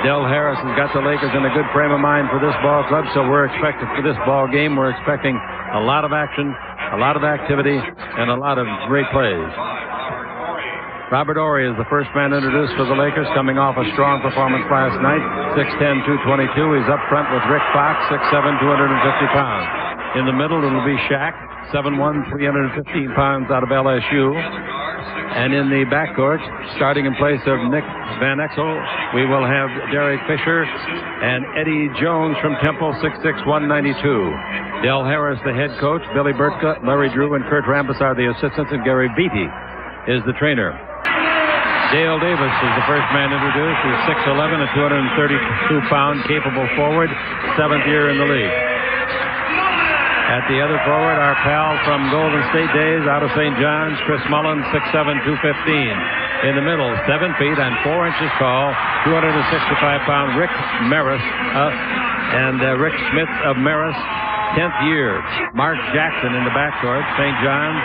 Del Harris has got the Lakers in a good frame of mind for this ball club, so we're expecting for this ball game, we're expecting a lot of action, a lot of activity, and a lot of great plays. Robert Horry is the first man introduced for the Lakers, coming off a strong performance last night. 6'10", 222. He's up front with Rick Fox, 6'7", 250 pounds. In the middle, it'll be Shaq, 7'1", 315 pounds out of LSU. And in the backcourt, starting in place of Nick Van Exel, we will have Derek Fisher and Eddie Jones from Temple, 6'6", 192. Del Harris, the head coach. Billy Burtka, Larry Drew, and Kurt Rambis are the assistants, and Gary Beatty is the trainer. Dale Davis is the first man introduced. He's 6'11", a 232-pound capable forward, 7th year in the league. At the other forward, our pal from Golden State days, out of St. John's, Chris Mullin, 6'7", 215. In the middle, 7 feet and 4 inches tall, 265-pound Rick Maris, and Rick Smith of Maris, 10th year. Mark Jackson in the backcourt, St. John's,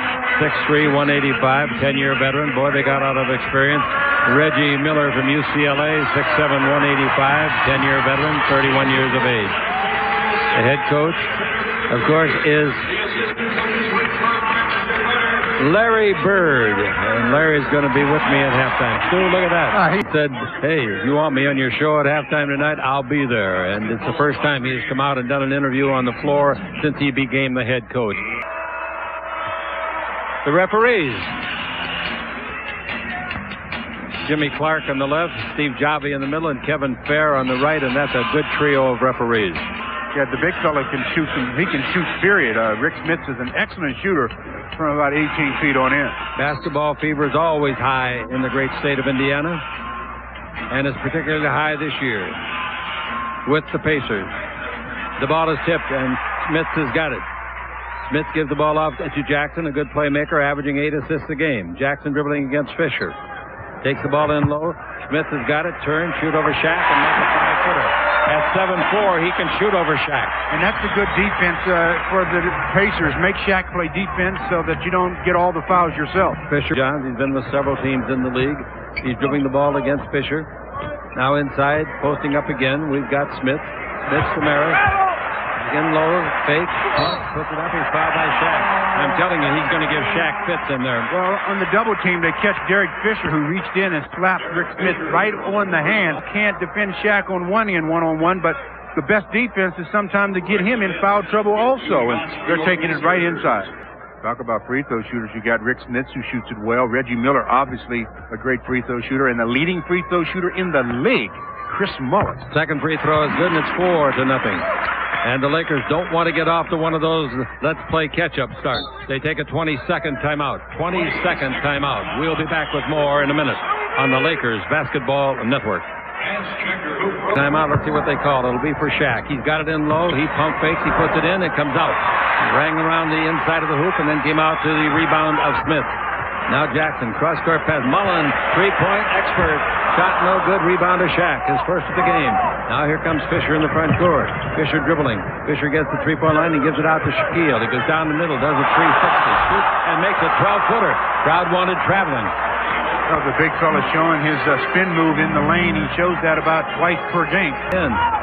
6'3", 185, 10-year veteran. Boy, they got out of experience. Reggie Miller from UCLA, 6'7", 185, 10-year veteran, 31 years of age. The head coach, of course, is Larry Bird. And Larry's going to be with me at halftime. Stu, look at that. He said, hey, if you want me on your show at halftime tonight, I'll be there. And it's the first time he's come out and done an interview on the floor since he became the head coach. The referees. Jimmy Clark on the left, Steve Javi in the middle, and Kevin Fair on the right, and that's a good trio of referees. Yeah, the big fella can shoot he can shoot, period. Rick Smith is an excellent shooter from about 18 feet on in. Basketball fever is always high in the great state of Indiana, and it's particularly high this year with the Pacers. The ball is tipped, and Smith has got it. Smith gives the ball off to Jackson, a good playmaker, averaging 8 assists a game. Jackson dribbling against Fisher. Takes the ball in low. Smith has got it. Turn, shoot over Shaq, and make a 5-footer. At 7'4", he can shoot over Shaq. And that's a good defense for the Pacers. Make Shaq play defense so that you don't get all the fouls yourself. Fisher Johns, he's been with several teams in the league. He's dribbling the ball against Fisher. Now inside, posting up again. We've got Smith. Smith to Maris. In low, fake, puts it up, he's fouled by Shaq. I'm telling you, he's going to give Shaq fits in there. Well, on the double team, they catch Derek Fisher, who reached in and slapped Rick Smith right on the hand. Can't defend Shaq on one end, one-on-one, but the best defense is sometimes to get him in foul trouble also, and they're taking it right inside. Talk about free throw shooters. You got Rick Smith, who shoots it well. Reggie Miller, obviously a great free throw shooter, and the leading free throw shooter in the league, Chris Mullin. Second free throw is good, and it's 4-0. And the Lakers don't want to get off to one of those let's play catch-up starts. They take a 20-second timeout. 20-second timeout. We'll be back with more in a minute on the Lakers Basketball Network. Timeout, let's see what they call it. It'll be for Shaq. He's got it in low. He pump fakes. He puts it in. It comes out. Rang around the inside of the hoop and then came out to the rebound of Smith. Now Jackson, cross-court pass. Mullin, three-point expert. Shot no good. Rebound to Shaq, his first of the game. Now here comes Fisher in the front court. Fisher dribbling. Fisher gets the three-point line and gives it out to Shaquille. He goes down the middle, does a 360, shoots, and makes a 12-footer. Crowd wanted traveling. Oh, the big fella showing his spin move in the lane. He shows that about twice per game.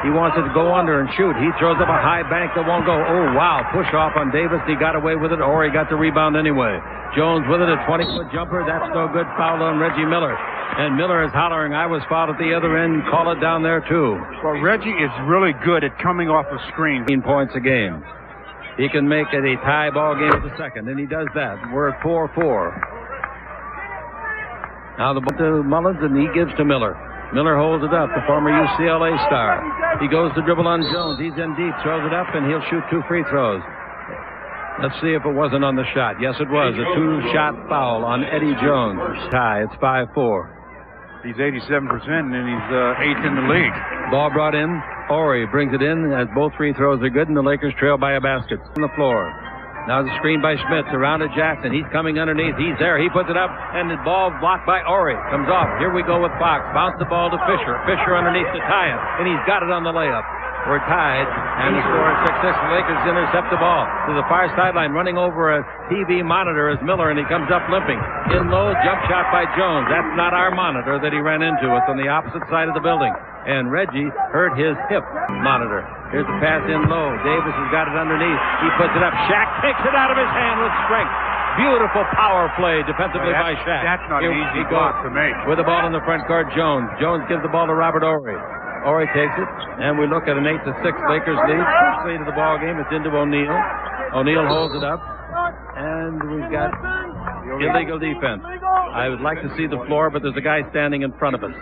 He wants it to go under and shoot. He throws up a high bank that won't go. Oh, wow. Push off on Davis. He got away with it, or he got the rebound anyway. Jones with it, a 20-foot jumper. That's no good. Foul on Reggie Miller. And Miller is hollering, I was fouled at the other end. Call it down there, too. Well, Reggie is really good at coming off a screen. 15 points a game. He can make it a tie ball game at the second, and he does that. We're at 4-4. Now the ball to Mullins, and he gives to Miller. Miller holds it up, the former UCLA star. He goes to dribble on Jones. He's in deep, throws it up, and he'll shoot 2 free throws. Let's see if it wasn't on the shot. Yes, it was. A 2-shot foul on Eddie Jones. Tie. It's 5-4. He's 87%, and he's 8th in the league. Ball brought in. Horry brings it in as both free throws are good, and the Lakers trail by a basket. On the floor. Now the screen by Smith. Around to Jackson. He's coming underneath. He's there. He puts it up, and the ball blocked by Horry. Comes off. Here we go with Fox. Bounce the ball to Fisher. Fisher underneath to tie it, and he's got it on the layup. We're tied, and the score is 6-6. The Lakers intercept the ball to the far sideline, running over a TV monitor is Miller, and he comes up limping. In low, jump shot by Jones. That's not our monitor that he ran into. It's on the opposite side of the building. and Reggie hurt his hip. Monitor. Here's the pass in low. Davis has got it underneath. He puts it up. Shaq takes it out of his hand with strength. Beautiful power play defensively by Shaq. That's not an easy block to make. With the ball in the front court, Jones. Jones gives the ball to Robert Horry. Horry takes it, and we look at an 8-6 Lakers lead. First lead of the ball game. It's into O'Neal. O'Neal holds it up, and we've got illegal defense. I would like to see the floor, but there's a guy standing in front of us.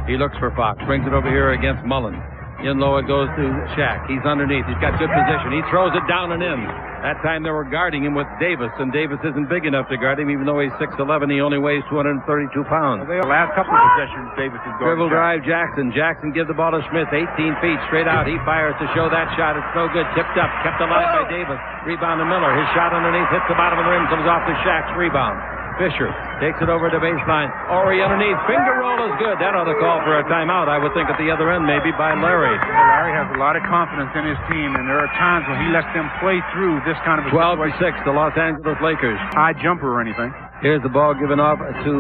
He looks for Fox. Brings it over here against Mullen. In low it goes to Shaq. He's underneath. He's got good position. He throws it down and in. That time they were guarding him with Davis, and Davis isn't big enough to guard him, even though he's 6'11". He only weighs 232 pounds. The last couple of possessions, Davis is going. Dribble drive, Jackson. Jackson gives the ball to Smith. 18 feet straight out. He fires to show that shot. It's no good. Tipped up. Kept alive by Davis. Rebound to Miller. His shot underneath hits the bottom of the rim. Comes off to Shaq's rebound. Fisher takes it over to baseline. Horry underneath. Finger roll is good. That ought to call for a timeout, I would think, at the other end, maybe by Larry. Larry has a lot of confidence in his team, and there are times when he lets them play through this kind of a 12-6, the Los Angeles Lakers. High jumper or anything. Here's the ball given off to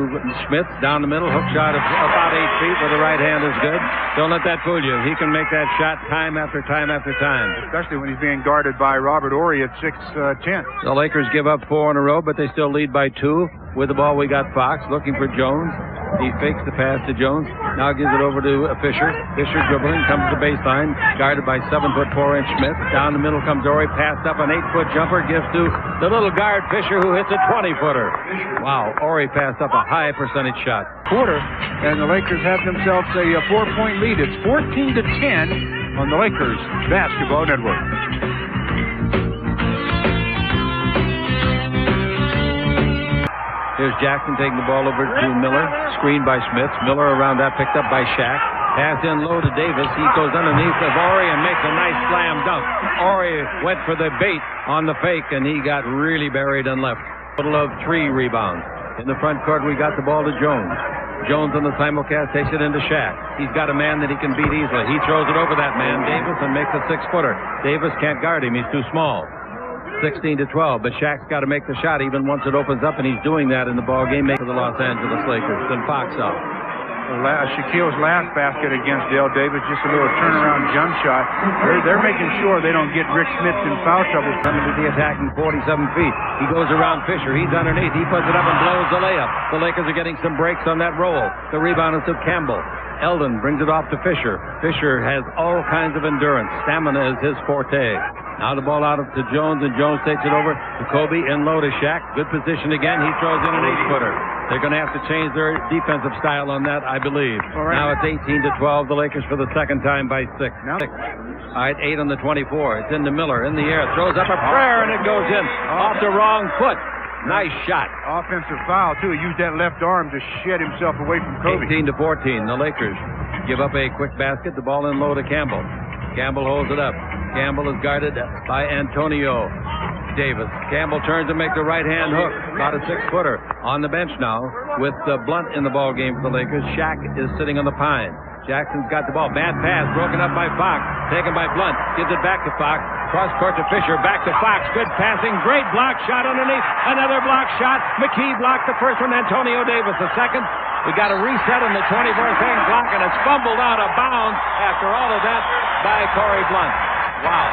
Smith. Down the middle. Hook shot of about 8 feet with the right hand is good. Don't let that fool you. He can make that shot time after time after time. Especially when he's being guarded by Robert Horry at 6'10". The Lakers give up 4 in a row, but they still lead by 2. With the ball, we got Fox looking for Jones. He fakes the pass to Jones. Now gives it over to Fisher. Fisher dribbling, comes to the baseline, guarded by 7'4" Smith. Down the middle comes Horry, passed up an 8-foot jumper, gives to the little guard Fisher, who hits a 20-footer. Wow, Horry passed up a high percentage shot. Quarter, and the Lakers have themselves a 4-point lead. It's 14-10 on the Lakers Basketball Network. Here's Jackson taking the ball over to Miller. Screened by Smith. Miller around that, picked up by Shaq. Pass in low to Davis. He goes underneath of Horry and makes a nice slam dunk. Horry went for the bait on the fake, and he got really buried and left. Total of 3 rebounds. In the front court, we got the ball to Jones. Jones on the simulcast takes it into Shaq. He's got a man that he can beat easily. He throws it over that man, Davis, and makes a 6-footer. Davis can't guard him. He's too small. 16-12, but Shaq's got to make the shot even once it opens up, and he's doing that in the ball game for the Los Angeles Lakers. Then Fox out. Shaquille's last basket against Dale Davis, just a little turnaround jump shot. They're making sure they don't get Rick Smith in foul trouble. Coming to the attack in 47 feet. He goes around Fisher. He's underneath. He puts it up and blows the layup. The Lakers are getting some breaks on that roll. The rebound is to Campbell. Eldon brings it off to Fisher. Fisher has all kinds of endurance. Stamina is his forte. Now the ball out to Jones, and Jones takes it over to Kobe. In low to Shaq. Good position again. He throws in an 8-footer. They're going to have to change their defensive style on that, I believe. Right. Now it's 18-12. The Lakers for the second time by 6. Now 6. All right, 8 on the 24. It's into Miller in the air. Throws up a prayer, and it goes in. Off the wrong foot. Nice shot. Offensive foul, too. He used that left arm to shed himself away from Kobe. 18-14. The Lakers give up a quick basket. The ball in low to Campbell. Campbell holds it up. Campbell is guarded by Antonio Davis. Campbell turns and makes a right-hand hook. About a 6-footer. On the bench now with Blunt in the ball game for the Lakers. Shaq is sitting on the pine. Jackson's got the ball. Bad pass. Broken up by Fox. Taken by Blunt. Gives it back to Fox. Cross court to Fisher. Back to Fox. Good passing. Great block shot underneath. Another block shot. McKee blocked the first one. Antonio Davis the second. We got a reset on the 24th block, and it's fumbled out of bounds after all of that by Corey Blunt. Wow.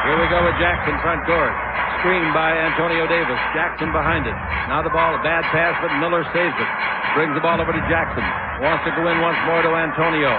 Here we go with Jackson front court. Screen by Antonio Davis. Jackson behind it. Now the ball, a bad pass, but Miller saves it. Brings the ball over to Jackson. Wants to go in once more to Antonio.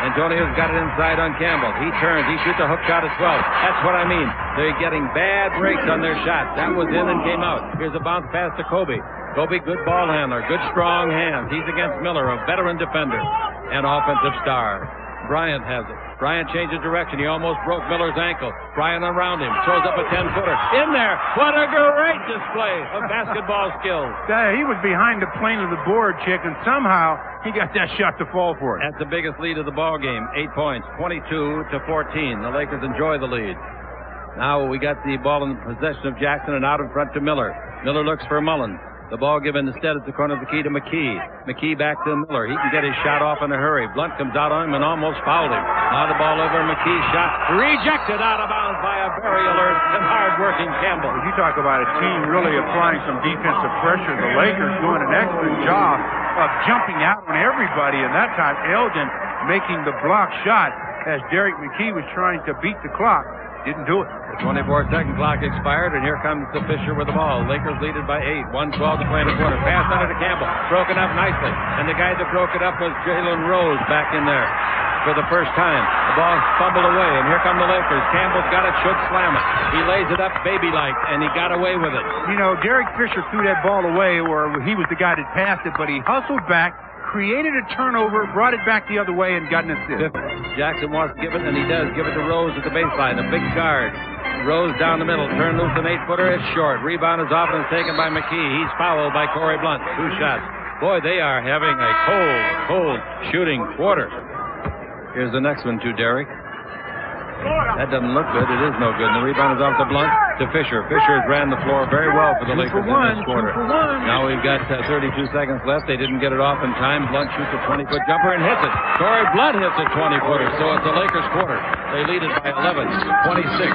Antonio's got it inside on Campbell. He turns. He shoots a hook shot as well. That's what I mean. They're getting bad breaks on their shots. That was in and came out. Here's a bounce pass to Kobe. Kobe, good ball handler. Good strong hands. He's against Miller, a veteran defender and offensive star. Bryant has it. Bryant changes direction. He almost broke Miller's ankle. Bryant around him. Throws up a 10-footer. In there. What a great display of basketball skills. He was behind the plane of the board, Chick, and somehow he got that shot to fall for it. That's the biggest lead of the ball game. 8 points. 22-14. The Lakers enjoy the lead. Now we got the ball in the possession of Jackson and out in front to Miller. Miller looks for Mullen. The ball given instead at the corner of the key to McKee. McKee back to Miller. He can get his shot off in a hurry. Blunt comes out on him and almost fouled him. Now the ball over. McKee's shot rejected out of bounds by a very alert and hard-working Campbell. You talk about a team really applying some defensive pressure. The Lakers doing an excellent job of jumping out on everybody, and that time Elgin making the block shot as Derek McKee was trying to beat the clock. Didn't do it. The 24-second clock expired, and here comes the Fisher with the ball. Lakers lead it by 8. 1:12 to play in the quarter. Pass under to Campbell. Broken up nicely. And the guy that broke it up was Jalen Rose back in there for the first time. The ball fumbled away, and here come the Lakers. Campbell's got it, should slam it. He lays it up baby-like, and he got away with it. You know, Derek Fisher threw that ball away, or he was the guy that passed it, but he hustled back, created a turnover, brought it back the other way, and got an assist. Jackson wants to give it, and he does. Give it to Rose at the baseline. A big guard. Rose down the middle. Turn loose an 8-footer. It's short. Rebound is off and is taken by McKee. He's fouled by Corey Blunt. 2 shots. Boy, they are having a cold shooting quarter. Here's the next one to Derek. That doesn't look good. It is no good. And the rebound is off to Blunt to Fisher. Fisher has ran the floor very well for the Lakers in this quarter. Now we've got 32 seconds left. They didn't get it off in time. Blunt shoots a 20-foot jumper and hits it. Corey Blunt hits a 20-footer. So it's the Lakers quarter. They lead it by 11, 26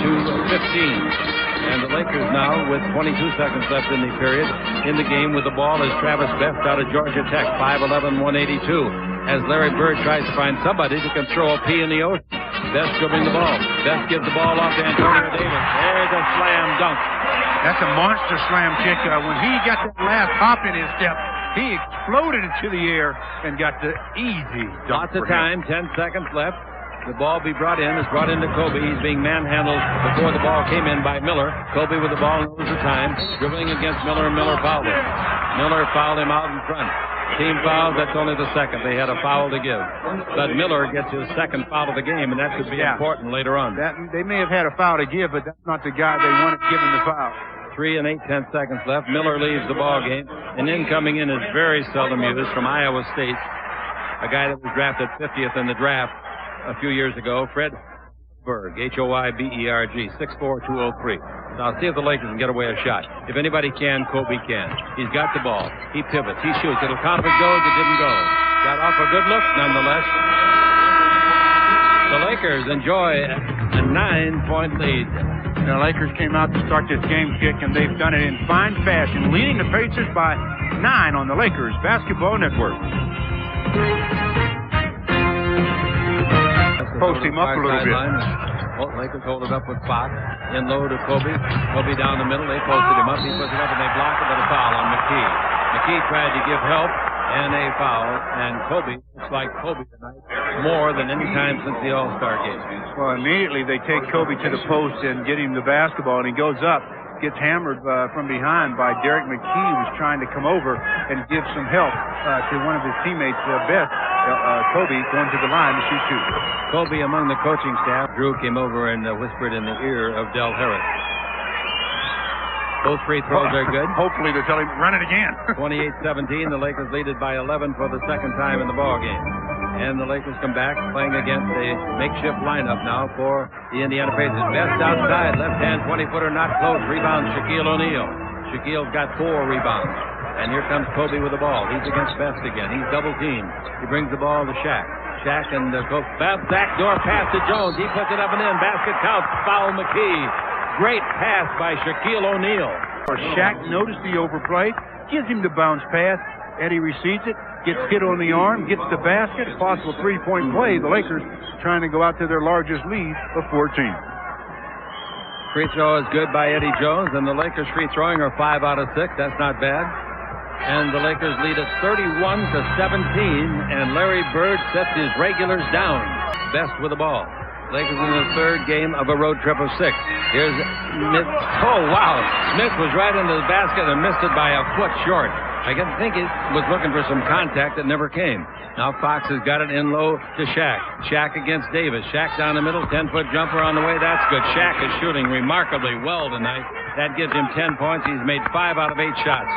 to 15. And the Lakers now with 22 seconds left in the period. In the game with the ball is Travis Best out of Georgia Tech. 5'11", 182. As Larry Bird tries to find somebody who can throw a pea in the ocean. Best dribbling the ball. Best gives the ball off to Antonio Davis. There's a slam dunk. That's a monster slam kick. When he got that last hop in his step, he exploded into the air and got the easy dunk. Lots of time, 10 seconds left. The ball be brought in. It's brought into Kobe. He's being manhandled before the ball came in by Miller. Kobe with the ball knows the time. Dribbling against Miller, and Miller fouled him. Miller fouled him out in front. Team foul, that's only the second. They had a foul to give. But Miller gets his second foul of the game, and that could be important later on. They may have had a foul to give, but that's not the guy they wanted given the foul. 3 8/10 seconds left. Miller leaves the ball game. And in coming in is very seldom used from Iowa State. A guy that was drafted 50th in the draft a few years ago, Fred Hoiberg, Hoiberg, 6'4", 203. Now, see if the Lakers can get away a shot. If anybody can, Kobe can. He's got the ball. He pivots. He shoots. It'll count if it goes. It didn't go. Got off a good look, nonetheless. The Lakers enjoy a 9-point lead. The Lakers came out to start this game kick, and they've done it in fine fashion, leading the Pacers by 9 on the Lakers Basketball Network. Post him up a little bit. Well, Lakers hold it up with Fox. In low to Kobe. Kobe down the middle. They posted him up. He puts it up and they block it, but a foul on McKee. McKee tried to give help and a foul. And Kobe looks like Kobe tonight more than any time since the All-Star game. Well, immediately they take Kobe to the post and get him the basketball, and he goes up. Gets hammered from behind by Derek McKee, who's trying to come over and give some help to one of his teammates, Best. Kobe going to the line to shoot 2. Kobe among the coaching staff. Drew came over and whispered in the ear of Del Harris. Both free throws are good. Hopefully they'll tell him, run it again. 28-17, the Lakers lead it by 11 for the second time in the ball game. And the Lakers come back playing against a makeshift lineup now for the Indiana Pacers. Best outside, left-hand 20-footer, not close. Rebound, Shaquille O'Neal. Shaquille's got 4 rebounds. And here comes Kobe with the ball. He's against Best again. He's double-teamed. He brings the ball to Shaq. Shaq and Coach backdoor pass to Jones. He puts it up and in. Basket counts. Foul McKee. Great pass by Shaquille O'Neal. Shaq noticed the overplay, gives him the bounce pass. Eddie receives it, gets hit on the arm, gets the basket. Possible 3-point play. The Lakers trying to go out to their largest lead of 14. Free throw is good by Eddie Jones, and the Lakers free throwing are 5 out of 6. That's not bad. And the Lakers lead it 31-17, and Larry Bird sets his regulars down. Best with the ball. Lakers in the third game of a road trip of 6. Here's Smith. Oh, wow. Smith was right into the basket and missed it by a foot short. I think he was looking for some contact that never came. Now Fox has got it in low to Shaq. Shaq against Davis. Shaq down the middle, 10-foot jumper on the way. That's good. Shaq is shooting remarkably well tonight. That gives him 10 points. He's made 5 out of 8 shots.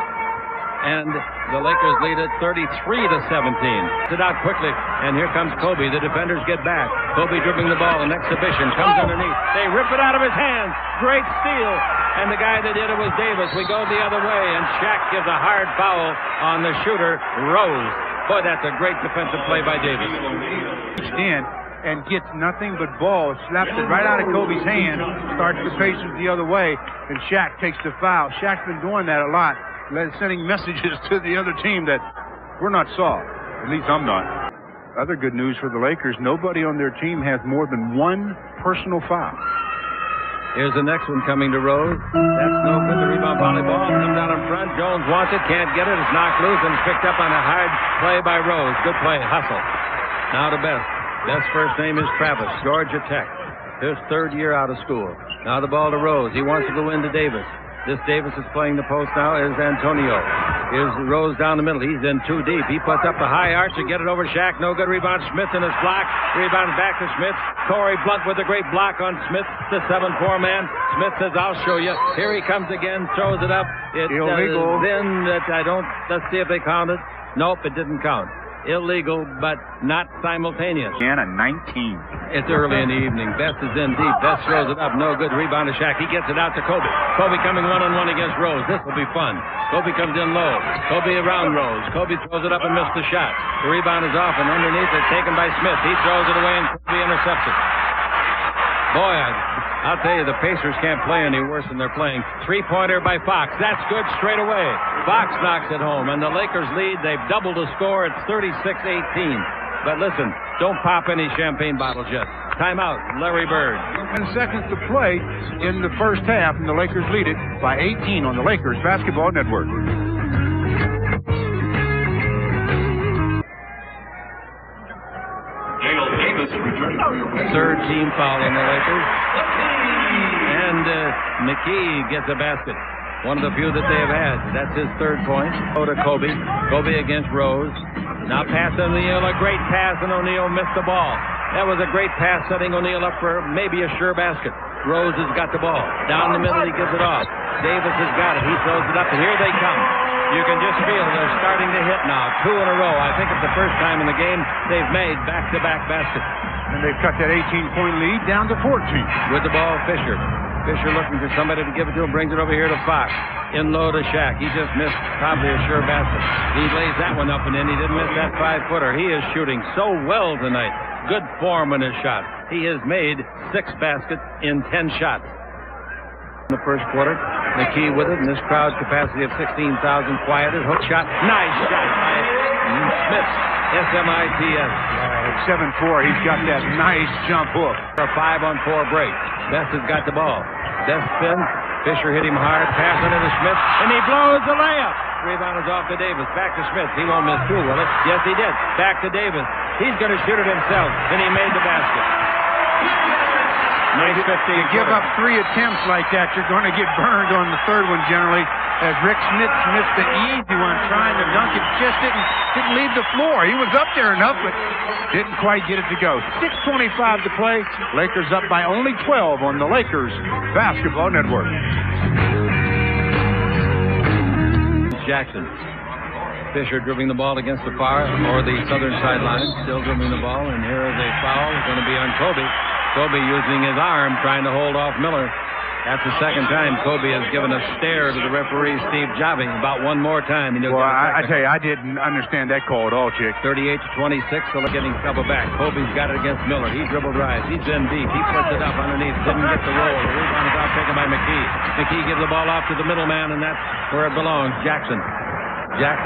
And the Lakers lead it 33-17. Sit out quickly, and here comes Kobe. The defenders get back. Kobe dribbling the ball in exhibition. Comes underneath. They rip it out of his hands. Great steal. And the guy that did it was Davis. We go the other way, and Shaq gives a hard foul on the shooter, Rose. Boy, that's a great defensive play by Davis. Reached in and gets nothing but ball. Slaps it right out of Kobe's hand. Starts the Pacers the other way, and Shaq takes the foul. Shaq's been doing that a lot. Sending messages to the other team that We're not soft. At least I'm not. Other good news for the Lakers, nobody on their team has more than one personal foul. Here's the next one coming to Rose. That's no good. The rebound volleyball comes out in front. Jones wants it, can't get it. It's knocked loose and it's picked up on a hard play by Rose. Good play, hustle. Now to Best. Best's first name is Travis, Georgia Tech. His third year out of school. Now the ball to Rose. He wants to go into Davis. This Davis is playing the post now. Is Antonio. Here's Rose down the middle. He's in too deep. He puts up the high arch to get it over Shaq. No good rebound. Smith in his block. Rebound back to Smith. Corey Blunt with a great block on Smith. The 7-4 man. Smith says, I'll show you. Here he comes again. Throws it up. It's illegal. Then that I don't. Let's see if they count it. Nope, it didn't count. Illegal, but not simultaneous. And a 19. It's early in the evening. Best is in deep. Best throws it up. No good. Rebound to Shaq. He gets it out to Kobe. Kobe coming one-on-one against Rose. This will be fun. Kobe comes in low. Kobe around Rose. Kobe throws it up and missed the shot. The rebound is off, and underneath it's taken by Smith. He throws it away, and Kobe intercepts it. Boy, I'll tell you, the Pacers can't play any worse than they're playing. Three-pointer by Fox. That's good straight away. Fox knocks it home, and the Lakers lead. They've doubled the score. It's 36-18. But listen, don't pop any champagne bottles yet. Timeout, Larry Bird. 10 seconds to play in the first half, and the Lakers lead it by 18 on the Lakers Basketball Network. Third team foul on the Lakers. And McKee gets a basket. One of the few that they have had. That's his third point. Go to Kobe. Kobe against Rose. Now pass to O'Neal. A great pass, and O'Neal missed the ball. That was a great pass, setting O'Neal up for maybe a sure basket. Rose has got the ball. Down the middle, he gives it off. Davis has got it. He throws it up, and here they come. You can just feel they're starting to hit now. 2 in a row. I think it's the first time in the game they've made back-to-back baskets. And they've cut that 18-point lead down to 14. With the ball, Fisher. Fisher looking for somebody to give it to him, brings it over here to Fox. In low to Shaq. He just missed probably a sure basket. He lays that one up and in. He didn't miss that 5-footer. He is shooting so well tonight. Good form in his shot. He has made 6 baskets in 10 shots. In the first quarter, McKee with it, and this crowd capacity of 16,000 quieted. Hook shot. Nice shot by Smith. S-M-I-T-S. At 7-4, he's got that nice jump hook. A 5-on-4 break. Best has got the ball. Best spins. Fisher hit him hard. Pass into to Smith, and he blows the layup. Rebound is off to Davis. Back to Smith. He won't miss 2, will he? Yes, he did. Back to Davis. He's going to shoot it himself, and he made the basket. Nice 15. You give up 3 attempts like that, you're going to get burned on the third one generally. As Rick Smith missed the easy one trying to dunk it, just didn't leave the floor. He was up there enough, but didn't quite get it to go. 6:25 to play. Lakers up by only 12 on the Lakers Basketball Network. Jackson. Fisher dribbling the ball against the far or the southern sideline. Still dribbling the ball, and here is a foul. It's going to be on Kobe. Kobe using his arm, trying to hold off Miller. That's the second time Kobe has given a stare to the referee, Steve Javi. About one more time. Well, I tell you, I didn't understand that call at all, Chick. 38-26, so they're getting double back. Kobe's got it against Miller. He dribbled right. He's in deep. He puts it up underneath. Didn't get the roll. The rebound is out taken by McKee. McKee gives the ball off to the middleman, and that's where it belongs. Jackson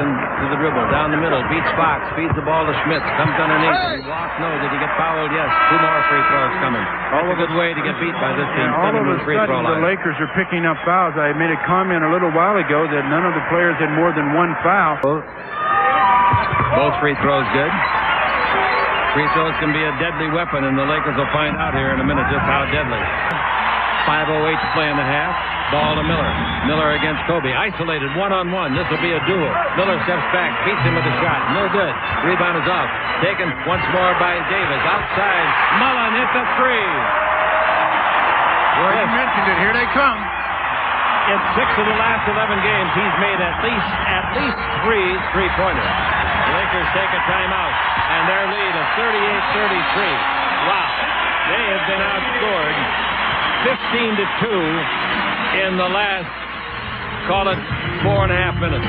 to the dribble, down the middle, beats Fox, feeds the ball to Schmitz, comes underneath, and he walks. No, did he get fouled? Yes. 2 more free throws coming. All a good way to get beat by this team. All of a sudden, the Lakers are picking up fouls. I made a comment a little while ago that none of the players had more than 1 foul. Both free throws good. Free throws can be a deadly weapon, and the Lakers will find out here in a minute just how deadly. 5:08 to play in the half. Ball to Miller. Miller against Kobe. Isolated, one-on-one. This will be a duel. Miller steps back, beats him with a shot. No good. Rebound is off. Taken once more by Davis. Outside. Mullen hits a 3. Well, you mentioned it. Here they come. In 6 of the last 11 games, he's made at least 3 3-pointers. The Lakers take a timeout, and their lead is 38-33. Wow. They have been outscored 15-2 in the last, call it 4.5 minutes.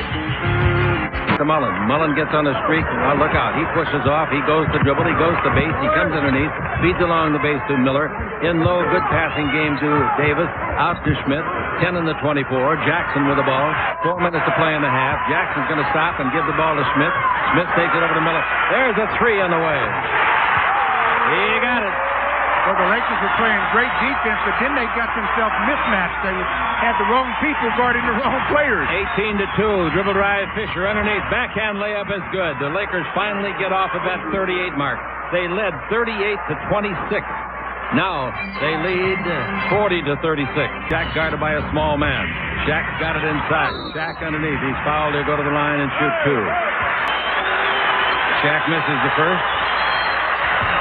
to Mullen. Mullen gets on a streak. Well, look out. He pushes off. He goes to dribble. He goes to base. He comes underneath. Feeds along the base to Miller. In low, good passing game to Davis. Out to Schmidt. 10 in the 24. Jackson with the ball. 4 minutes to play in the half. Jackson's going to stop and give the ball to Schmidt. Schmidt takes it over to Miller. There's a 3 on the way. He got it. Well, the Lakers were playing great defense, but then they got themselves mismatched. They had the wrong people guarding the wrong players. 18-2. Dribble drive. Fisher underneath. Backhand layup is good. The Lakers finally get off of that 38 mark. They led 38-26. Now they lead 40-36. Shaq guarded by a small man. Shaq got it inside. Shaq underneath. He's fouled. He'll go to the line and shoot 2. Shaq misses the first.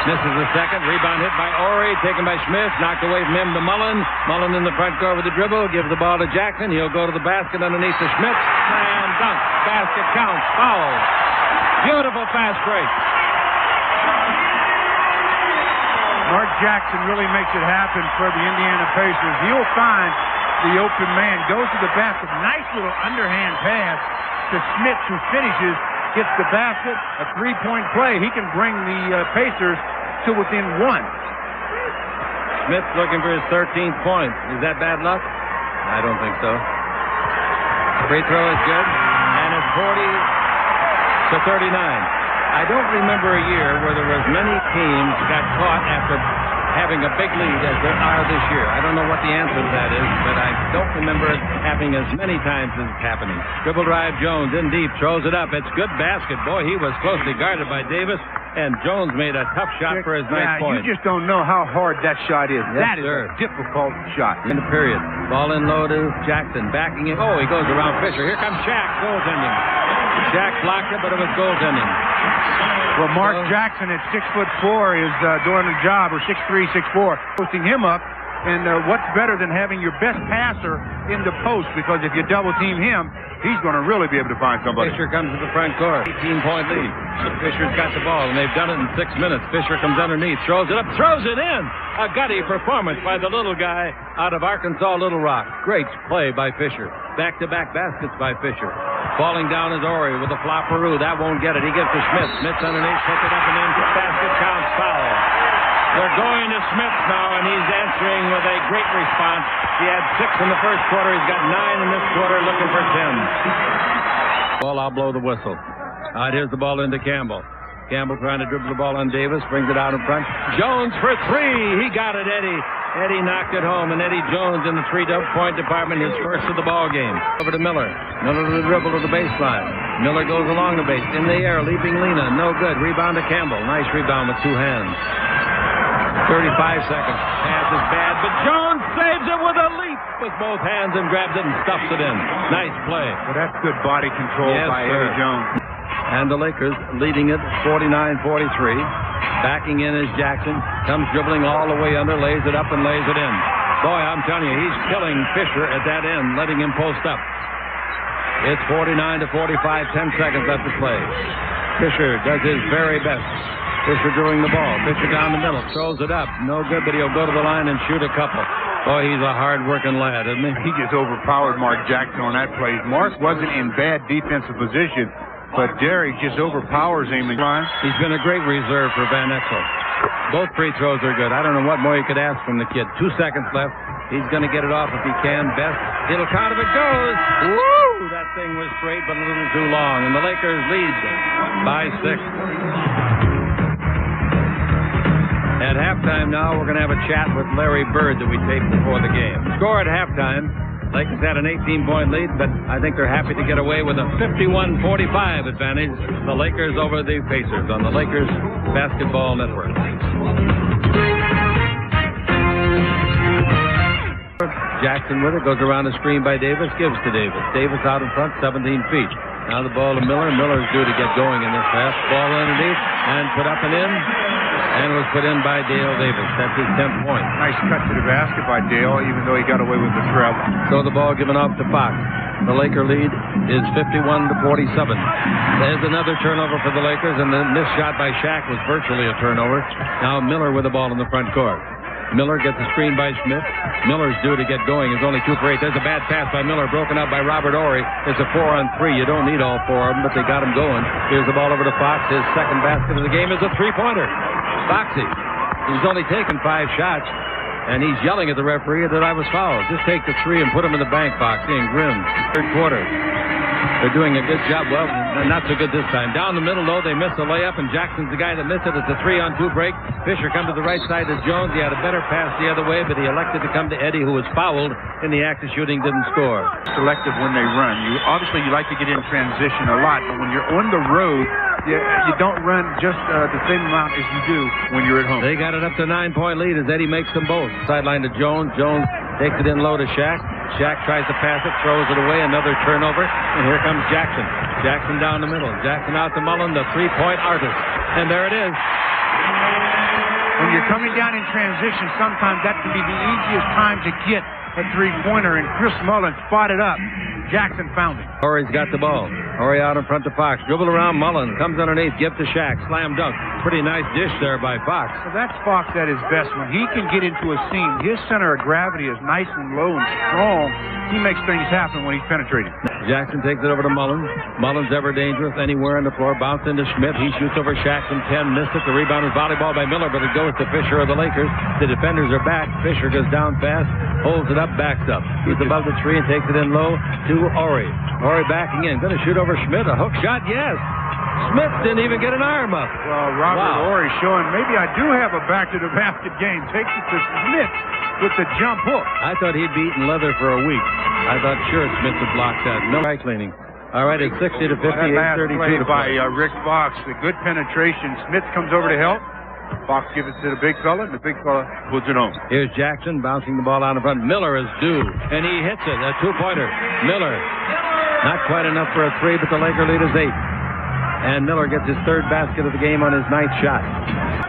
Misses the second. Rebound hit by Horry. Taken by Schmidt. Knocked away from him to Mullen. Mullen in the front court with the dribble. Gives the ball to Jackson. He'll go to the basket underneath to Schmidt. Slam dunk. Basket counts. Foul. Beautiful fast break. Mark Jackson really makes it happen for the Indiana Pacers. He'll find the open man. Goes to the basket. Nice little underhand pass to Schmidt, who finishes. Gets the basket. A 3-point play. He can bring the Pacers to within 1. Smith's looking for his 13th point. Is that bad luck? I don't think so. Free throw is good. And it's 40-39. I don't remember a year where there was many teams got caught after having a big lead as there are this year. I don't know what the answer to that is, but I don't remember it happening as many times as it's happening. Dribble drive, Jones in deep, throws it up. It's good basket. Boy, he was closely guarded by Davis, and Jones made a tough shot for his ninth point. You just don't know how hard that shot is. Yes, that is sir. a difficult shot. In the period. Ball in low to Jackson. Backing it. Oh, he goes around Fisher. Here comes Shaq. Goaltending. Shaq blocked it, but it was goaltending. Well, Mark Jackson at 6'4" is doing the job, or 6'3", 6'4", posting him up. And what's better than having your best passer in the post? Because if you double team him, he's going to really be able to find somebody. Fisher comes to the front court. 18-point lead. Fisher's got the ball, and they've done it in 6 minutes. Fisher comes underneath, throws it up, throws it in. A gutty performance by the little guy out of Arkansas Little Rock. Great play by Fisher. Back-to-back baskets by Fisher. Falling down is Horry with a flopperoo. That won't get it. He gives to Smith. Smith's underneath, pick it up and in. Basket counts, foul. They're going to Smith now, and he's answering with a great response. He had 6 in the first quarter. He's got 9 in this quarter, looking for 10. Ball, I'll blow the whistle. All right, here's the ball into Campbell. Campbell trying to dribble the ball on Davis, brings it out in front. Jones for 3. He got it, Eddie. Eddie knocked it home, and Eddie Jones in the 3-point department, his first of the ball game. Over to Miller. Miller to the dribble to the baseline. Miller goes along the base, in the air, leaping Lena. No good. Rebound to Campbell. Nice rebound with 2 hands. 35 seconds. Pass is bad, but Jones saves it with a leap with both hands and grabs it and stuffs it in. Nice play. Well, that's good body control by Eddie Jones. And the Lakers leading it 49-43. Backing in is Jackson. Comes dribbling all the way under, lays it up and lays it in. Boy, I'm telling you, he's killing Fisher at that end, letting him post up. It's 49-45, 10 seconds left to play. Fisher does his very best. Fisher drawing the ball. Fisher down the middle, throws it up. No good, but he'll go to the line and shoot a couple. Boy, he's a hard-working lad, isn't he? He just overpowered Mark Jackson on that play. Mark wasn't in bad defensive position, but Derek just overpowers him. He's been a great reserve for Van Exel. Both free throws are good. I don't know what more you could ask from the kid. 2 seconds left. He's going to get it off if he can. Best. It'll count if it goes. Woo! That thing was straight, but a little too long. And the Lakers lead by 6. At halftime now, we're going to have a chat with Larry Bird that we taped before the game. Score at halftime. Lakers had an 18-point lead, but I think they're happy to get away with a 51-45 advantage. The Lakers over the Pacers on the Lakers Basketball Network. Jackson with it, goes around the screen by Davis, gives to Davis. Davis out in front, 17 feet. Now the ball to Miller. Miller's due to get going in this half. Ball underneath and put up and in. And was put in by Dale Davis. That's his 10th point. Nice cut to the basket by Dale, even though he got away with the travel. So the ball given off to Fox. The Laker lead is 51-47. There's another turnover for the Lakers, and the missed shot by Shaq was virtually a turnover. Now Miller with the ball in the front court. Miller gets the screen by Smith. Miller's due to get going. It's only 2 for 8. There's a bad pass by Miller, broken up by Robert Ory. It's a 4-on-3. You don't need all 4 of them, but they got him going. Here's the ball over to Fox. His second basket of the game is a 3-pointer. Foxy. He's only taken 5 shots, and he's yelling at the referee that I was fouled. Just take the 3 and put him in the bank, Foxy, and grin. Third quarter. They're doing a good job. Well, not so good this time. Down the middle, though, they miss a layup, and Jackson's the guy that missed it. It's a 3-on-2 break. Fisher comes to the right side to Jones. He had a better pass the other way, but he elected to come to Eddie, who was fouled in the act of shooting, didn't score. Selective when they run. Obviously, you like to get in transition a lot, but when you're on the road, you don't run just the same amount as you do when you're at home. They got it up to 9-point lead as Eddie makes them both. Sideline to Jones. Jones takes it in low to Shaq. Shaq tries to pass it, throws it away, another turnover, and here comes Jackson. Jackson down the middle. Jackson out to Mullen, the 3-point artist. And there it is. When you're coming down in transition, sometimes that can be the easiest time to get a 3-pointer, and Chris Mullen spotted up. Jackson found it. Ory's got the ball. Ory out in front to Fox. Dribble around Mullen. Comes underneath. Give to Shaq. Slam dunk. Pretty nice dish there by Fox. So that's Fox at his best. When he can get into a seam, his center of gravity is nice and low and strong. He makes things happen when he's penetrating. Jackson takes it over to Mullen. Mullen's ever dangerous anywhere on the floor. Bounce into Schmidt. He shoots over Shaq from 10. Missed it. The rebound is volleyball by Miller, but it goes to Fisher of the Lakers. The defenders are back. Fisher goes down fast. Holds it up. Backs up. He's above the 3 and takes it in low to Ory. Ory backing in. Going to shoot over Schmidt. A hook shot. Yes. Smith didn't even get an arm up. Well, Robert Ory showing maybe I do have a back-to-the-basket game. Takes it to Smith with the jump hook. I thought he'd be eating leather for a week. I thought sure Smith would block that. No dry cleaning. All right, it's 60-50. That last 32 play to by Rick Fox. The good penetration. Smith comes over to help. Fox gives it to the big fella, and the big fella puts it on. Here's Jackson bouncing the ball out in front. Miller is due, and he hits it. A 2-pointer. Miller. Not quite enough for a 3, but the Laker lead is 8. And Miller gets his 3rd basket of the game on his 9th shot.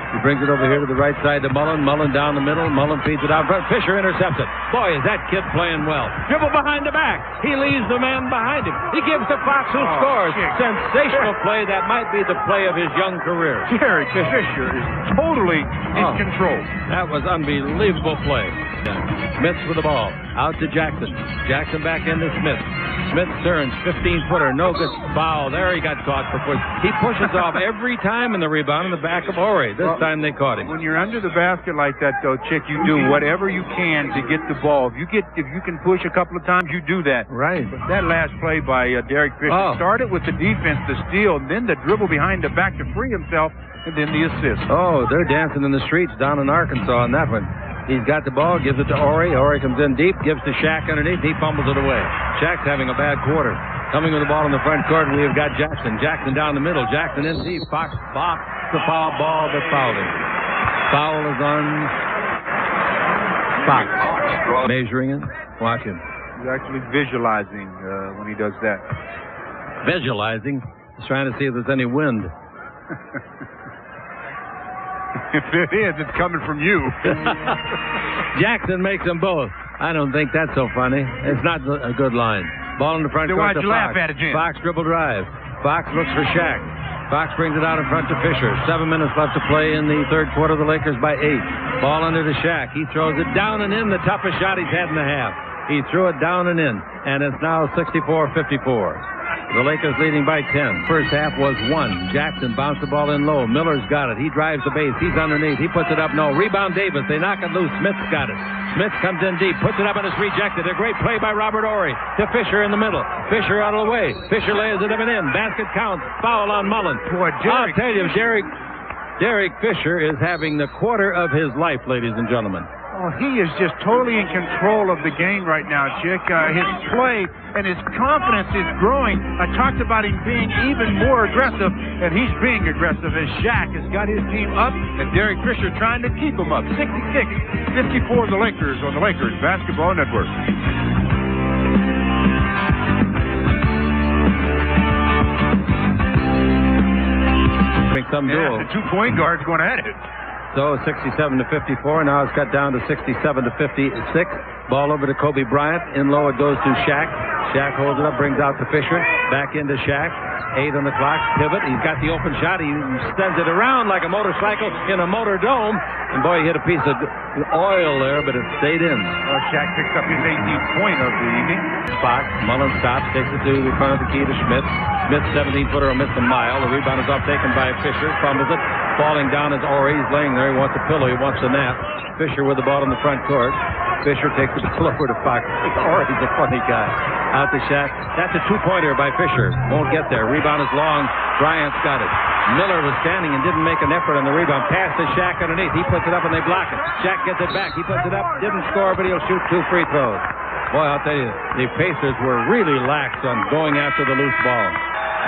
He brings it over here to the right side to Mullen. Mullen down the middle. Mullen feeds it out front. Fisher intercepts it. Boy, is that kid playing well. Dribble behind the back. He leaves the man behind him. He gives to Fox, who scores. Sensational play. That might be the play of his young career. Derek Fisher is totally in control. That was unbelievable play. Smith with the ball. Out to Jackson. Jackson back into Smith. Smith turns. 15-footer. No good. Foul. There he got caught for push. He pushes off every time in the rebound in the back of Ory. This time they caught him. When you're under the basket like that, though, Chick, you do whatever you can to get the ball. If you can push a couple of times, you do that. Right. But that last play by Derek Fisher started with the defense, the steal, then the dribble behind the back to free himself, and then the assist. Oh, they're dancing in the streets down in Arkansas on that one. He's got the ball, gives it to Ory. Ory comes in deep, gives to Shaq underneath. He fumbles it away. Shaq's having a bad quarter. Coming with the ball in the front court, we have got Jackson. Jackson down the middle. Jackson in deep. Fox blocks the foul ball that fouled him. Foul is on Fox. Measuring it. Watch him. He's actually visualizing when he does that. Visualizing? He's trying to see if there's any wind. If it is, it's coming from you. Jackson makes them both. I don't think that's so funny. It's not a good line. Ball in the front court to Fox. Laugh at it, Jim? Fox dribble drive. Fox looks for Shaq. Fox brings it out in front to Fisher. 7 minutes left to play in the third quarter. The Lakers by 8. Ball under to Shaq. He throws it down and in. The toughest shot he's had in the half. He threw it down and in. And it's now 64-54. The Lakers leading by 10. First half was 1. Jackson bounced the ball in low. Miller's got it. He drives the base. He's underneath. He puts it up. No. Rebound Davis. They knock it loose. Smith's got it. Smith comes in deep. Puts it up and it's rejected. A great play by Robert Ory to Fisher in the middle. Fisher out of the way. Fisher lays it up and in. Basket counts. Foul on Mullen. Boy, I'll tell you, Derek Fisher is having the quarter of his life, ladies and gentlemen. Oh, he is just totally in control of the game right now, Chick. His play and his confidence is growing. I talked about him being even more aggressive, and he's being aggressive as Shaq has got his team up, and Derek Fisher trying to keep him up. 66-54 the Lakers on the Lakers Basketball Network. Make some duel. The 2 point guards going at it. So 67-54. Now it's cut down to 67-56. Ball over to Kobe Bryant. In low it goes to Shaq. Shaq holds it up, brings out to Fisher. Back into Shaq. 8 on the clock. Pivot. He's got the open shot. He sends it around like a motorcycle in a motor dome. And boy, he hit a piece of oil there, but it stayed in. Shaq picks up his 18th point of the evening. Fox, Mullen stops, takes it to the front of the key to Schmidt. Smith, 17-footer, will miss a mile. The rebound is off taken by Fisher. Fumbles it. Falling down is Ori. He's laying there. He wants a pillow. He wants a nap. Fisher with the ball in the front court. Fisher takes it over to Fox. Ori's a funny guy. Out to Shaq. That's a two-pointer by Fisher. Won't get there. Rebound is long. Bryant's got it. Miller was standing and didn't make an effort on the rebound. Pass to Shaq underneath. He puts it up and they block it. Shaq gets it back. He puts it up. Didn't score, but he'll shoot 2 free throws. Boy, I'll tell you, the Pacers were really lax on going after the loose ball.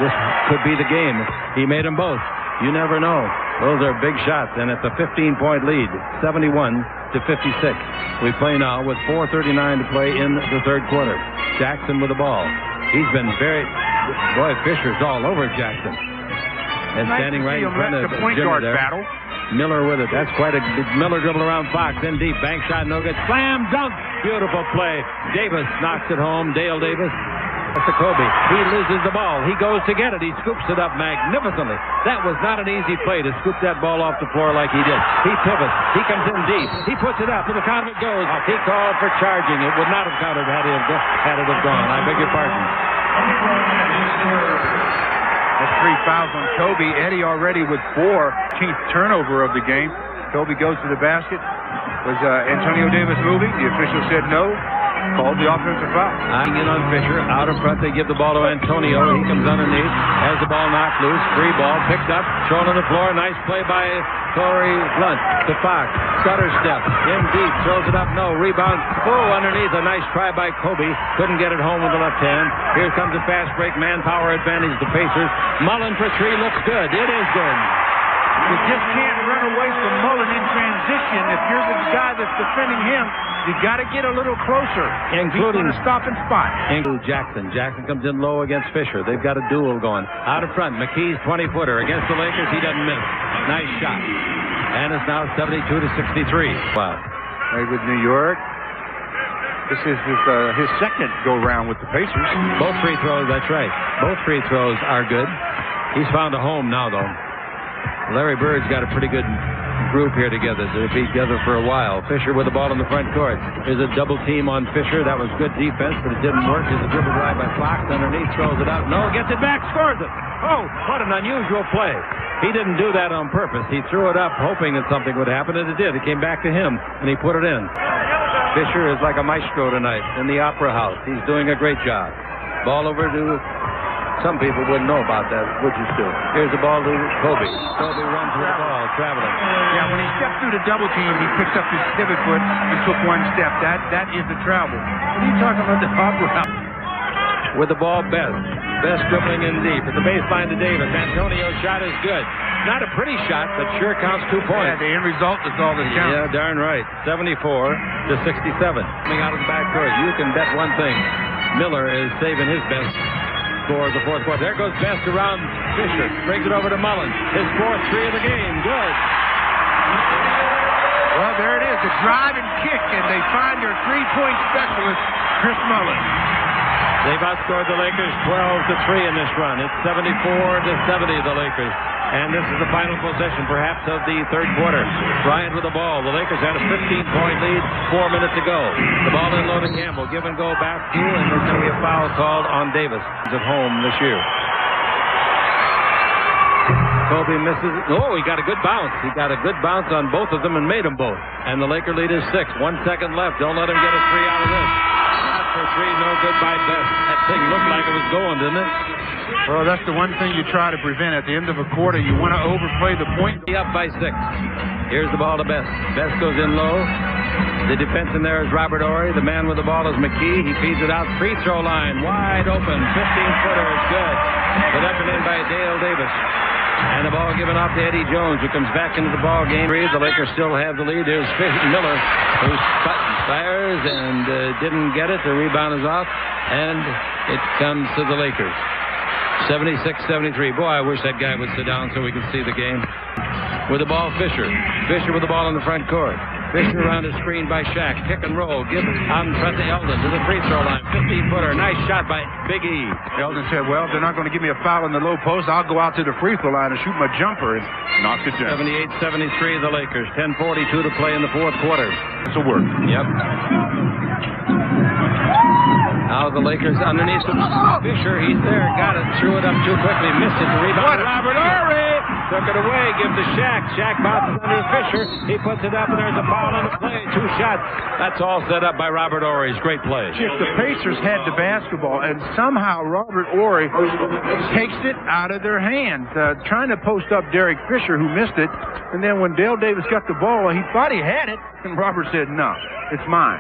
This could be the game. He made them both. You never know. Those are big shots, and it's a 15-point lead, 71-56. We play now with 4:39 to play in the third quarter. Jackson with the ball. He's been boy, Fisher's all over Jackson. And standing right in front of the point guard battle. Miller with it. That's quite a Miller dribble around Fox. In deep. Bank shot, no good. Slam dunk. Beautiful play. Davis knocks it home. Dale Davis. That's to Kobe. He loses the ball. He goes to get it. He scoops it up magnificently. That was not an easy play to scoop that ball off the floor like he did. He pivots. He comes in deep. He puts it up. To the count it goes. He called for charging. It would not have counted had it have gone. I beg your pardon. That's 3 fouls on Kobe. Eddie already with 14th turnover of the game. Kobe goes to the basket. Was Antonio Davis moving? The official said no. Called the offensive foul. Eyeing in on Fisher. Out in front, they give the ball to Antonio. He comes underneath. Has the ball knocked loose. Free ball. Picked up. Thrown on the floor. Nice play by Torrey Blunt to Fox. Stutter step. In deep. Throws it up. No. Rebound. Oh, underneath. A nice try by Kobe. Couldn't get it home with the left hand. Here comes a fast break. Manpower advantage. The Pacers. Mullen for 3 looks good. It is good. You just can't run away from Mullen in transition. If you're the guy that's defending him, you got to get a little closer. Including a stop and spot. Jackson. Jackson comes in low against Fisher. They've got a duel going. Out in front, McKee's 20-footer against the Lakers. He doesn't miss. Nice shot. And it's now 72-63. Wow. Right with New York. This is his second go-round with the Pacers. Both free throws, that's right. Both free throws are good. He's found a home now, though. Larry Bird's got a pretty good group here together. They'll be together for a while. Fisher with the ball in the front court. There's a double team on Fisher. That was good defense, but it didn't work. There's a dribble drive by Fox. Underneath, throws it out. No, gets it back, scores it. Oh, what an unusual play. He didn't do that on purpose. He threw it up hoping that something would happen, and it did. It came back to him, and he put it in. Fisher is like a maestro tonight in the Opera House. He's doing a great job. Ball over to... Some people wouldn't know about that, would you still? Here's the ball to Kobe. Kobe runs with the ball, traveling. Yeah, when he stepped through the double team, he picked up his pivot foot and took one step. That is the travel. What are you talking about the Opera House? With the ball, Best dribbling in deep. At the baseline to Davis. Antonio's shot is good. Not a pretty shot, but sure counts 2 points. Yeah, the end result is all that counts. Yeah, darn right. 74-67. Coming out of the backcourt. You can bet one thing. Miller is saving his best for the fourth quarter. There goes Best around Fisher. Brings it over to Mullen. His 4th 3 of the game. Good. Well, there it is. The drive and kick, and they find their 3-point specialist, Chris Mullen. They've outscored the Lakers 12-3 in this run. It's 74-70, the Lakers. And this is the final possession, perhaps, of the third quarter. Bryant with the ball. The Lakers had a 15-point lead, 4 minutes to go. The ball in low to Campbell. Give and go back to, and there's going to be a foul called on Davis. He's at home this year. Kobe misses. Oh, he got a good bounce. He got a good bounce on both of them and made them both. And the Laker lead is 6. 1 second left. Don't let him get a 3 out of this. Not for 3, no good by Best. That thing looked like it was going, didn't it? Well, that's the one thing you try to prevent. At the end of a quarter, you want to overplay the point. Up by 6. Here's the ball to Best. Best goes in low. The defense in there is Robert Horry. The man with the ball is McKee. He feeds it out. Free throw line. Wide open. 15-footer is good. Put up and in by Dale Davis. And the ball given off to Eddie Jones, who comes back into the ball game. The Lakers still have the lead. There's Miller, who fires and didn't get it. The rebound is off. And it comes to the Lakers. 76-73. Boy, I wish that guy would sit down so we could see the game. With the ball, Fisher. Fisher with the ball in the front court. Fisher around the screen by Shaq. Pick and roll. Give out in front to Eldon to the free throw line. 15-footer. Nice shot by Big E. Eldon said, well, they're not going to give me a foul in the low post. I'll go out to the free throw line and shoot my jumper, and knocked it down. 78-73 the Lakers. 10:42 to play in the fourth quarter. It's a work. Yep. Now the Lakers underneath the Fisher. He's there. Got it. Threw it up too quickly. Missed it. The rebound. Robert Horry took it away. Give to Shaq. Shaq bounces under Fisher. He puts it up, and there's a foul on the play. 2 shots. That's all set up by Robert Horry. Great play. If the Pacers had the basketball, and somehow Robert Horry takes it out of their hands, trying to post up Derek Fisher, who missed it. And then when Dale Davis got the ball, he thought he had it, and Robert said, no, it's mine.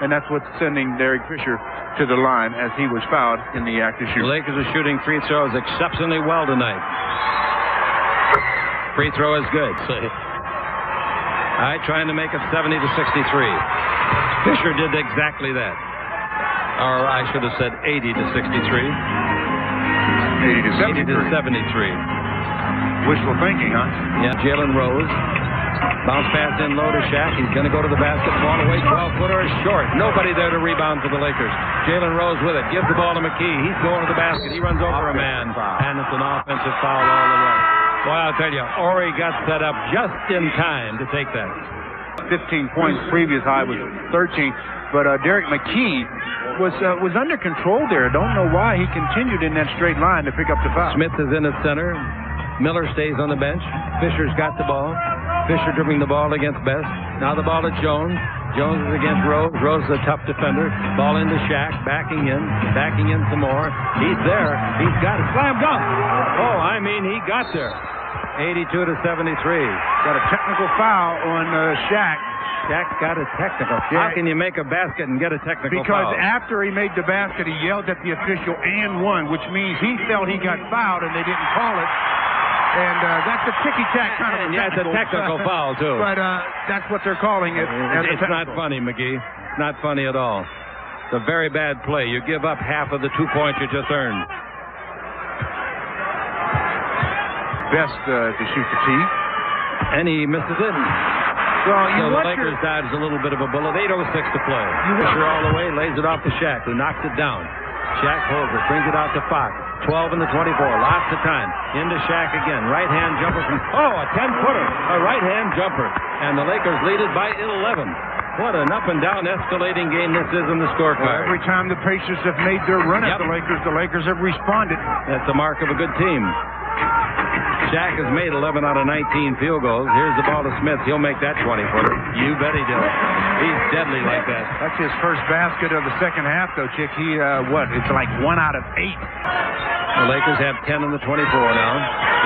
And that's what's sending Derek Fisher to the line as he was fouled in the act of shooting. The Lakers are shooting free throws exceptionally well tonight. Free throw is good. All right, trying to make it 70-63. Fisher did exactly that. Or I should have said 80-63. 80-73. Wishful thinking, huh? Yeah, Jalen Rose. Bounce pass in low to Shaq. He's going to go to the basket. Ball away. 12-footer is short. Nobody there to rebound for the Lakers. Jalen Rose with it. Gives the ball to McKee. He's going to the basket. He runs over a man. And it's an offensive foul all the way. Well, I'll tell you, Horry got set up just in time to take that. 15 points. Previous high was 13. But Derek McKee was under control there. Don't know why he continued in that straight line to pick up the foul. Smith is in at center. Miller stays on the bench. Fisher's got the ball. Fisher dribbling the ball against Best. Now the ball to Jones. Jones is against Rose. Rose is a tough defender. Ball into Shaq. Backing in some more. He's there. He's got it. Slam dunk. Oh, I mean, he got there. 82-73. Got a technical foul on Shaq. Shaq got a technical. How can you make a basket and get a technical because foul? Because after he made the basket, he yelled at the official and won, which means he felt he got fouled and they didn't call it. And that's a ticky-tack kind of it's a technical foul, too. But that's what they're calling it. It's not funny, McGee. It's not funny at all. It's a very bad play. You give up half of the 2 points you just earned. Best to shoot the tee. And he misses it. Well, so the Lakers dodged a little bit of a bullet. 8:06 to play. Fisher all the way, lays it off to Shaq, who knocks it down. Shaq holds it, brings it out to Fox. 12 in the 24, lots of time. Into Shaq again. Right-hand jumper from, a 10-footer. A right-hand jumper. And the Lakers lead it by 11. What an up-and-down escalating game this is in the scorecard. Well, every time the Pacers have made their run at the Lakers have responded. That's the mark of a good team. Shaq has made 11 out of 19 field goals. Here's the ball to Smith. He'll make that 20-footer. You bet he does. He's deadly like that. That's his first basket of the second half, though, Chick. It's like 1 out of 8. The Lakers have 10 in the 24 now.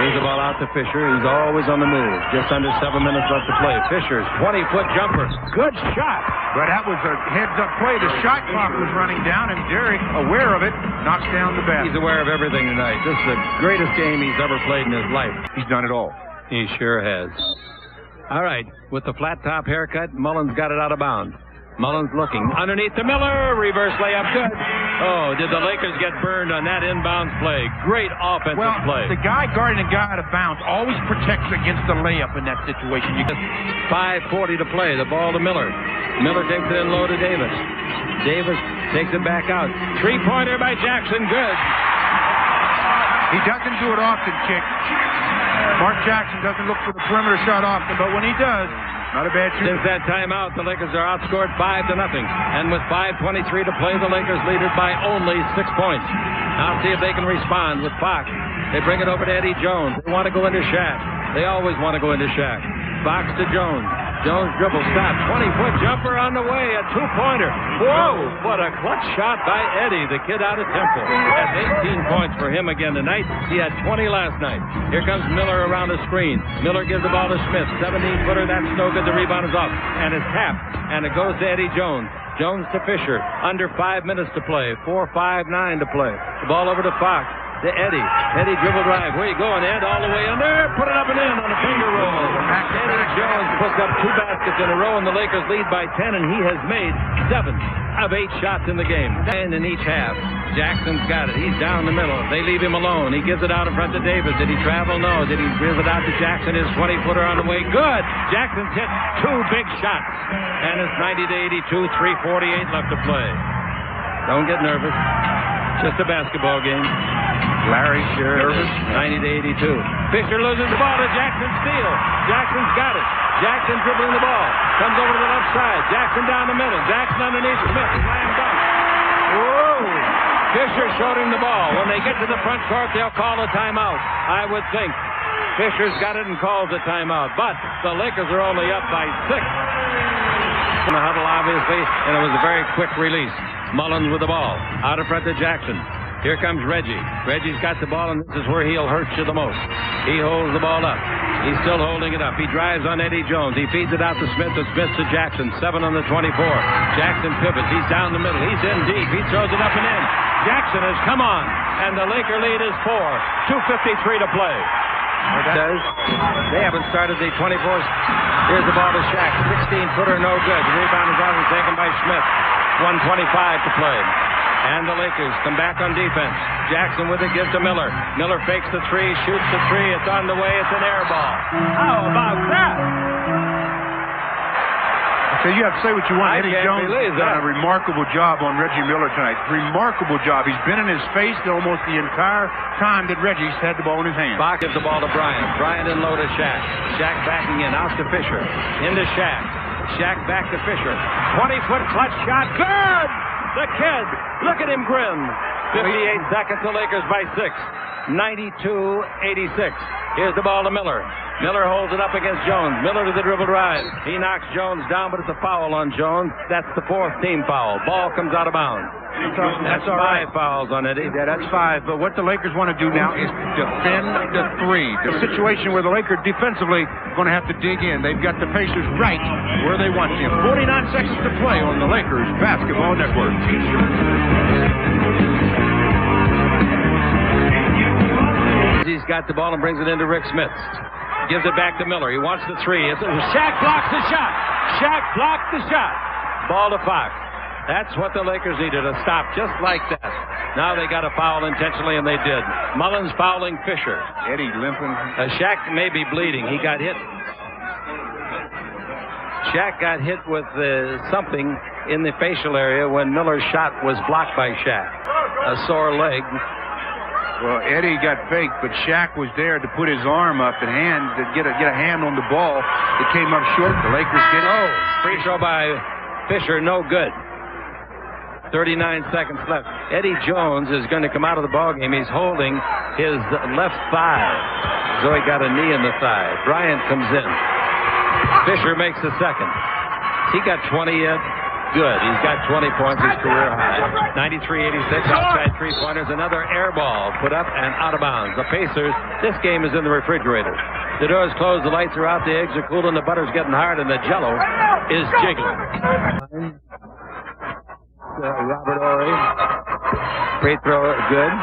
Here's the ball out to Fisher. He's always on the move. Just under 7 minutes left to play. Fisher's 20-foot jumper. Good shot. But that was a heads-up play. The shot clock was running down, and Derek, aware of it, knocks down the basket. He's aware of everything tonight. This is the greatest game he's ever played in his life. He's done it all. He sure has. All right. With the flat-top haircut, Mullins got it out of bounds. Mullins looking underneath to Miller. Reverse layup. Good. Oh, did the Lakers get burned on that inbounds play? Great offensive play. The guy guarding a guy out of bounds always protects against the layup in that situation. 5:40 to play. The ball to Miller. Miller takes it in low to Davis. Davis takes it back out. 3-pointer by Jackson. Good. He doesn't do it often, Chick. Mark Jackson doesn't look for the perimeter shot often, but when he does, not a bad shooter. Since that timeout, the Lakers are outscored 5-0. And with 5:23 to play, the Lakers lead it by only 6 points. Now see if they can respond with Fox. They bring it over to Eddie Jones. They want to go into Shaq. They always want to go into Shaq. Fox to Jones. Jones dribble, stop. 20-foot jumper on the way, a 2-pointer. Whoa, what a clutch shot by Eddie, the kid out of Temple. That's 18 points for him again tonight. He had 20 last night. Here comes Miller around the screen. Miller gives the ball to Smith. 17-footer, that's no good. The rebound is off. And it's tapped. And it goes to Eddie Jones. Jones to Fisher. Under 5 minutes to play. 4:59 to play. The ball over to Fox. To Eddie. Eddie dribble drive. Where you going, Ed? All the way in there. Put it up and in on a finger roll. Eddie Jones puts up 2 baskets in a row, and the Lakers lead by 10, and he has made 7 of 8 shots in the game. 10 in each half. Jackson's got it. He's down the middle. They leave him alone. He gives it out in front to Davis. Did he travel? No. Did he give it out to Jackson? His 20-footer on the way. Good. Jackson's hit 2 big shots. And it's 90-82, 3:48 left to play. Don't get nervous. Just a basketball game. Larry sure nervous. 90-82. Fisher loses the ball to Jackson. Steal. Jackson's got it. Jackson dribbling the ball. Comes over to the left side. Jackson down the middle. Jackson underneath Smith. Slam dunk. Whoa. Fisher showed him the ball. When they get to the front court, they'll call a timeout, I would think. Fisher's got it and calls a timeout. But the Lakers are only up by 6. In the huddle, obviously, and it was a very quick release. Mullins with the ball. Out in front to Jackson. Here comes Reggie. Reggie's got the ball, and this is where he'll hurt you the most. He holds the ball up. He's still holding it up. He drives on Eddie Jones. He feeds it out to Smith, and Smith to Jackson. 7 on the 24. Jackson pivots. He's down the middle. He's in deep. He throws it up and in. Jackson has come on, and the Laker lead is 4. 2:53 to play. They haven't started the 24th. Here's the ball to Shaq. 16-footer, no good. The rebound is out and taken by Smith. 1:25 to play. And the Lakers come back on defense. Jackson with it, gives to Miller. Miller fakes the 3, shoots the 3. It's on the way. It's an air ball. How about that? So you have to say what you want. Eddie Jones has done a remarkable job on Reggie Miller tonight. Remarkable job. He's been in his face almost the entire time that Reggie's had the ball in his hand. Bach gives the ball to Bryant. Bryant in low to Shaq. Shaq backing in. Out to Fisher. Into Shaq. Shaq back to Fisher. 20-foot clutch shot. Good! The kid. Look at him grin. 58 seconds. The Lakers by 6. 92-86. Here's the ball to Miller. Miller holds it up against Jones. Miller to the dribble drive. He knocks Jones down, but it's a foul on Jones. That's the 4th team foul. Ball comes out of bounds. That's 5 fouls on Eddie. Yeah, that's 5. But what the Lakers want to do now is defend the 3. The situation where the Lakers defensively going to have to dig in. They've got the Pacers right where they want them. 49 seconds to play on the Lakers Basketball Network. He's got the ball and brings it into Rick Smith. Gives it back to Miller. He wants the 3. Shaq blocks the shot. Shaq blocked the shot. Ball to Fox. That's what the Lakers needed, a stop just like that. Now they got a foul intentionally, and they did. Mullins fouling Fisher. Eddie limping. Shaq may be bleeding. He got hit. Shaq got hit with something in the facial area when Miller's shot was blocked by Shaq. A sore leg. Well, Eddie got faked, but Shaq was there to put his arm up and to get a hand on the ball. It came up short. The Lakers get it. Oh, free throw by Fisher, no good. 39 seconds left. Eddie Jones is going to come out of the ballgame. He's holding his left thigh. So he got a knee in the thigh. Bryant comes in. Fisher makes the second. He got 20 yet. Good. He's got 20 points, his career high. 93-86, outside 3-pointers. Another air ball put up and out of bounds. The Pacers, this game is in the refrigerator. The door's closed, the lights are out, the eggs are cool, and the butter's getting hard, and the Jell-O is jiggling. Robert Horry. Free throw, good.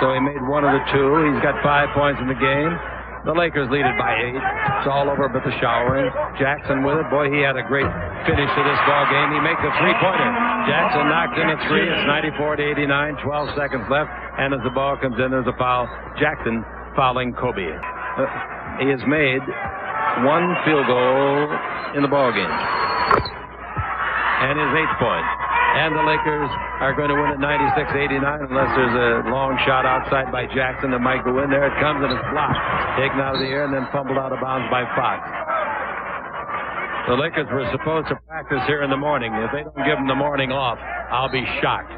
So he made 1 of the 2. He's got 5 points in the game. The Lakers lead it by 8. It's all over but the showering. Jackson with it. Boy, he had a great finish to this ball game. He makes a 3-pointer. Jackson knocked in a 3. It's 94-89. 12 seconds left. And as the ball comes in, there's a foul. Jackson fouling Kobe. He has made 1 field goal in the ball game. And his 8th point. And the Lakers are going to win at 96-89 unless there's a long shot outside by Jackson that might go in there. It comes and it's blocked. Taken out of the air and then fumbled out of bounds by Fox. The Lakers were supposed to practice here in the morning. If they don't give them the morning off, I'll be shocked.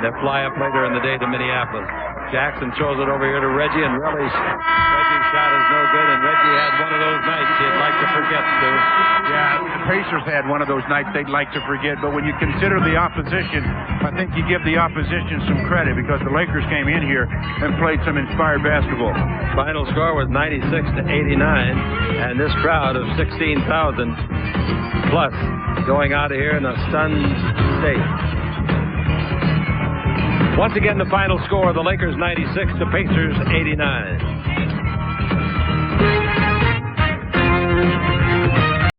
They'll fly up later in the day to Minneapolis. Jackson throws it over here to Reggie, and Reggie's shot is no good, and Reggie had one of those nights he'd like to forget, Stu. Yeah, the Pacers had one of those nights they'd like to forget, but when you consider the opposition, I think you give the opposition some credit because the Lakers came in here and played some inspired basketball. Final score was 96-89, and this crowd of 16,000 plus going out of here in a stunned state. Once again, the final score, the Lakers 96, the Pacers 89.